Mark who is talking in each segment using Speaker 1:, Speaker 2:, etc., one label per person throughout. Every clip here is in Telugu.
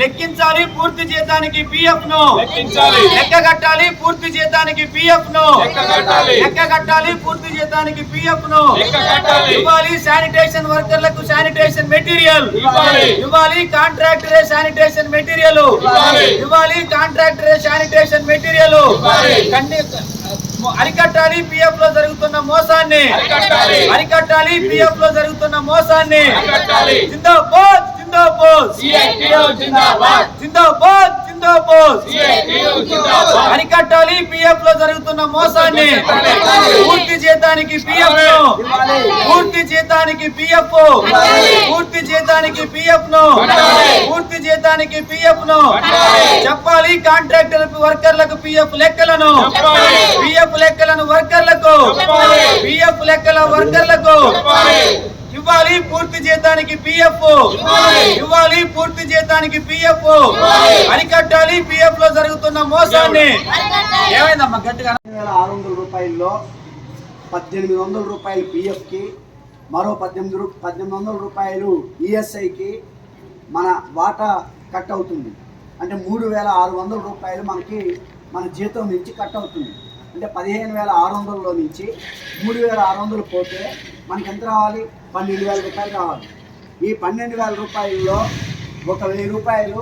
Speaker 1: లెక్కించాలి పూర్తి జీతానికి పిఎఫ్ ను లెక్కగట్టాలి పూర్తి జీతానికి పిఎఫ్ ను లెక్కగట్టాలి పూర్తి జీతానికి పిఎఫ్ ను ఇవ్వాలి శానిటేషన్ వర్కర్లకు శానిటేషన్ మెటీరియల్ ఇవ్వాలి కాంట్రాక్టరే శానిటేషన్ మెటీరియల్ ఇవ్వాలి కాంట్రాక్టరే శానిటేషన్ మెటీరియల్ అరికట్టాలి పిఎఫ్ లో జరుగుతున్న మోసాన్ని అరికట్టాలి పిఎఫ్ లో జరుగుతున్న మోసాన్ని జిందాబాద్ జిందాబాద్ జిందాబాద్ జిందాబాద్ అరికట్టాలి పిఎఫ్ లో జరుగుతున్న మోసాన్ని పూర్తి జీతానికి పిఎఫ్ ను పూర్తి జీతానికి పిఎఫ్ పూర్తి జీతానికి పిఎఫ్ ను పూర్తి జీతానికి పిఎఫ్ ను చెప్పాలి కాంట్రాక్టర్ వర్కర్లకు పిఎఫ్ లెక్కలను పిఎఫ్ లెక్కలను వర్కర్లకు పిఎఫ్ లెక్కల వర్కర్లకు ఇవ్వాలి పూర్తి జీతానికి పిఎఫ్ ఇవ్వాలి పూర్తి జీతానికి పిఎఫ్ అరికట్టాలి పిఎఫ్ లో జరుగుతున్న మోసాన్ని. ఏమైందమ్మా గట్టిగా
Speaker 2: 600 రూపాయల్లో 1800 రూపాయలు పిఎఫ్ కి మరో 1800 రూపాయలు ఈఎస్ఐకి మన వాటా కట్ అవుతుంది. అంటే 3600 రూపాయలు మనకి మన జీతం నుంచి కట్ అవుతుంది. అంటే 15600లో నుంచి 3600 పోతే మనకి ఎంత రావాలి? 12000 రూపాయలు రావాలి. ఈ 12000 రూపాయల్లో 1000 రూపాయలు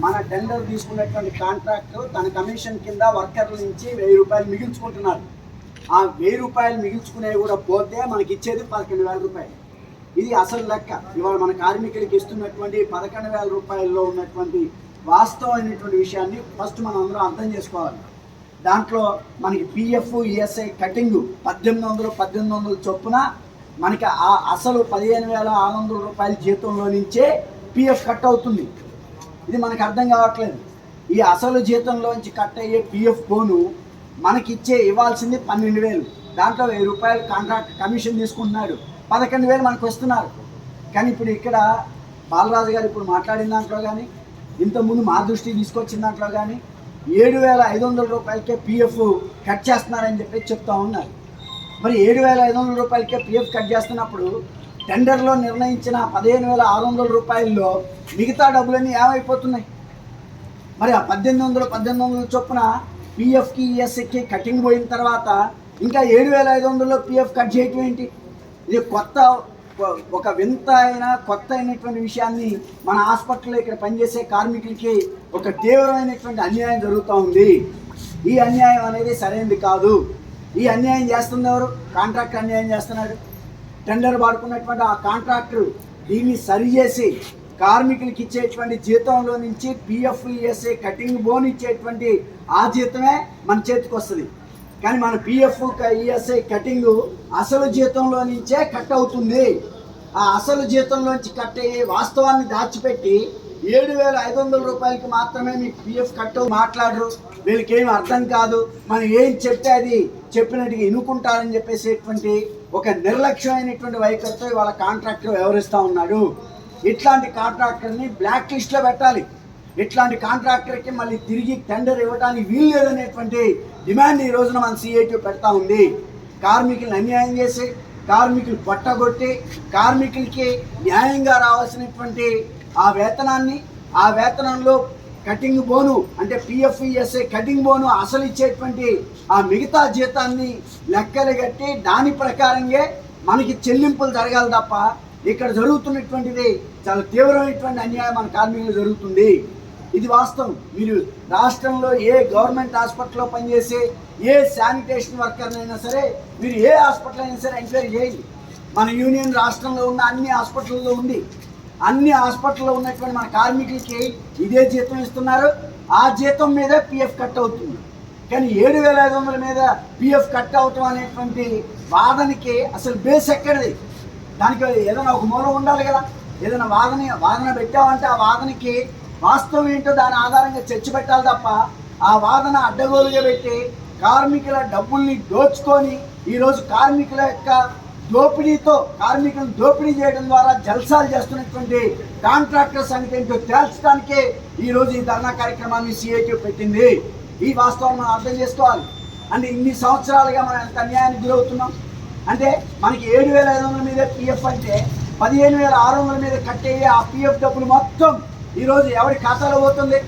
Speaker 2: మన టెండర్ తీసుకున్నటువంటి కాంట్రాక్ట్ తన కమిషన్ కింద వర్కర్ల నుంచి 1000 రూపాయలు మిగిల్చుకుంటున్నారు. ఆ 1000 రూపాయలు మిగిల్చుకునేవి కూడా పోతే మనకి ఇచ్చేది 11000 రూపాయలు. ఇది అసలు లెక్క. ఇవాళ మన కార్మికులకి ఇస్తున్నటువంటి 11000 రూపాయల్లో ఉన్నటువంటి వాస్తవమైనటువంటి విషయాన్ని ఫస్ట్ మనం అందరం అర్థం చేసుకోవాలి. దాంట్లో మనకి పిఎఫ్ ఈఎస్ఐ కటింగ్ 1800 చొప్పున మనకి ఆ అసలు 15600 రూపాయల జీతంలో నుంచే పిఎఫ్ కట్ అవుతుంది. ఇది మనకు అర్థం కావట్లేదు. ఈ అసలు జీతంలోంచి కట్ అయ్యే పిఎఫ్ పోను మనకి ఇవ్వాల్సింది 12000. దాంట్లో 1000 రూపాయలు కాంట్రాక్ట్ కమిషన్ తీసుకుంటున్నాడు, 11000 మనకు వస్తున్నారు. కానీ ఇప్పుడు ఇక్కడ బాలరాజు గారు ఇప్పుడు మాట్లాడిన దాంట్లో కానీ ఇంతకుముందు మా దృష్టికి తీసుకొచ్చిన దాంట్లో కానీ 7500 రూపాయలకే పిఎఫ్ కట్ చేస్తున్నారని చెప్పి చెప్తా ఉన్నారు. మరి 7500 రూపాయలకే పిఎఫ్ కట్ చేస్తున్నప్పుడు టెండర్లో నిర్ణయించిన 15600 రూపాయల్లో మిగతా డబ్బులన్నీ ఏమైపోతున్నాయి? మరి ఆ 1800 చొప్పున పిఎఫ్కి ఈఎస్ఐకి కటింగ్ పోయిన తర్వాత ఇంకా 7500లో పిఎఫ్ కట్ చేయటం ఏంటి? ఇది ఒక వింత కొత్త అయినటువంటి విషయాన్ని మన హాస్పిటల్లో ఇక్కడ పనిచేసే కార్మికులకి ఒక తీవ్రమైనటువంటి అన్యాయం జరుగుతూ ఉంది. ఈ అన్యాయం అనేది సరైనది కాదు. ఈ అన్యాయం చేస్తుంది ఎవరు? కాంట్రాక్టర్ అన్యాయం చేస్తున్నాడు. టెండర్ పాడుకున్నటువంటి ఆ కాంట్రాక్టర్ దీన్ని సరిచేసి కార్మికులకి ఇచ్చేటువంటి జీతంలో నుంచి పిఎఫ్ ఈఎస్ఐ కటింగ్ బోన్ ఇచ్చేటువంటి ఆ జీతమే మన చేతికి వస్తుంది. కానీ మన పిఎఫ్ ఈఎస్ఐ కటింగ్ అసలు జీతంలో నుంచే కట్ అవుతుంది. ఆ అసలు జీతంలోంచి కట్ అయ్యే వాస్తవాన్ని దాచిపెట్టి 7500 రూపాయలకి మాత్రమే మీకు పిఎఫ్ కట్ మాట్లాడరు. వీళ్ళకి ఏమి అర్థం కాదు, మనం ఏం చెప్తే అది చెప్పినట్టుగా ఇనుకుంటారని చెప్పేసేటువంటి ఒక నిర్లక్ష్యమైనటువంటి వైఖరితో ఇవాళ కాంట్రాక్టర్ వ్యవహరిస్తూ ఉన్నాడు. ఇట్లాంటి కాంట్రాక్టర్ని బ్లాక్ లిస్ట్లో పెట్టాలి. ఇట్లాంటి కాంట్రాక్టర్కి మళ్ళీ తిరిగి టెండర్ ఇవ్వడానికి వీలు లేదనేటువంటి డిమాండ్ ఈ రోజున మన సిఐటి పెడతా ఉంది. కార్మికులను అన్యాయం చేసి, కార్మికులు పట్టగొట్టి, కార్మికులకి న్యాయంగా రావాల్సినటువంటి ఆ వేతనాన్ని, ఆ వేతనంలో కటింగ్ బోను అంటే పిఎఫ్ ఈఎస్ఐ కటింగ్ బోను అసలు ఇచ్చేటువంటి ఆ మిగతా జీతాన్ని లెక్కలు కట్టి దాని ప్రకారంగా మనకి చెల్లింపులు జరగాలి తప్ప ఇక్కడ జరుగుతున్నటువంటిది చాలా తీవ్రమైనటువంటి అన్యాయం మన కార్మికులు జరుగుతుంది. ఇది వాస్తవం. మీరు రాష్ట్రంలో ఏ గవర్నమెంట్ హాస్పిటల్లో పనిచేసే ఏ శానిటేషన్ వర్కర్నైనా సరే, మీరు ఏ హాస్పిటల్ అయినా సరే ఎంక్వైరీ చేయండి. మన యూనియన్ రాష్ట్రంలో ఉన్న అన్ని హాస్పిటల్లో ఉంది. అన్ని హాస్పిటల్లో ఉన్నటువంటి మన కార్మికులకి ఇదే జీతం ఇస్తున్నారు. ఆ జీతం మీద పిఎఫ్ కట్ అవుతుంది. కానీ 7500 మీద పిఎఫ్ కట్ అవటం అనేటువంటి వాదనకి అసలు బేస్ ఎక్కడిది? దానికి ఏదైనా ఒక మూలం ఉండాలి కదా. ఏదైనా వాదన పెట్టామంటే ఆ వాదనకి వాస్తవం ఏంటో దాని ఆధారంగా చర్చ పెట్టాలి తప్ప ఆ వాదన అడ్డగోలుగా పెట్టి కార్మికుల డబ్బుల్ని దోచుకొని ఈరోజు కార్మికుల యొక్క దోపిడీతో కార్మికులను దోపిడీ చేయడం ద్వారా జల్సాలు చేస్తున్నటువంటి కాంట్రాక్టర్ సంగతి ఏంటో తేల్చడానికే ఈరోజు ఈ ధర్నా కార్యక్రమాన్ని సిఐటి పెట్టింది. ఈ వాస్తవాన్ని మనం అర్థం చేసుకోవాలి. అంటే ఇన్ని సంవత్సరాలుగా మనం ఎంత అన్యాయానికి గురవుతున్నాం. అంటే మనకి 7500 మీద పిఎఫ్ అంటే 15600 మీద కట్ అయ్యే ఆ పిఎఫ్ డబ్బులు మొత్తం ఈరోజు ఎవరి ఖాతాలో పోతుంది?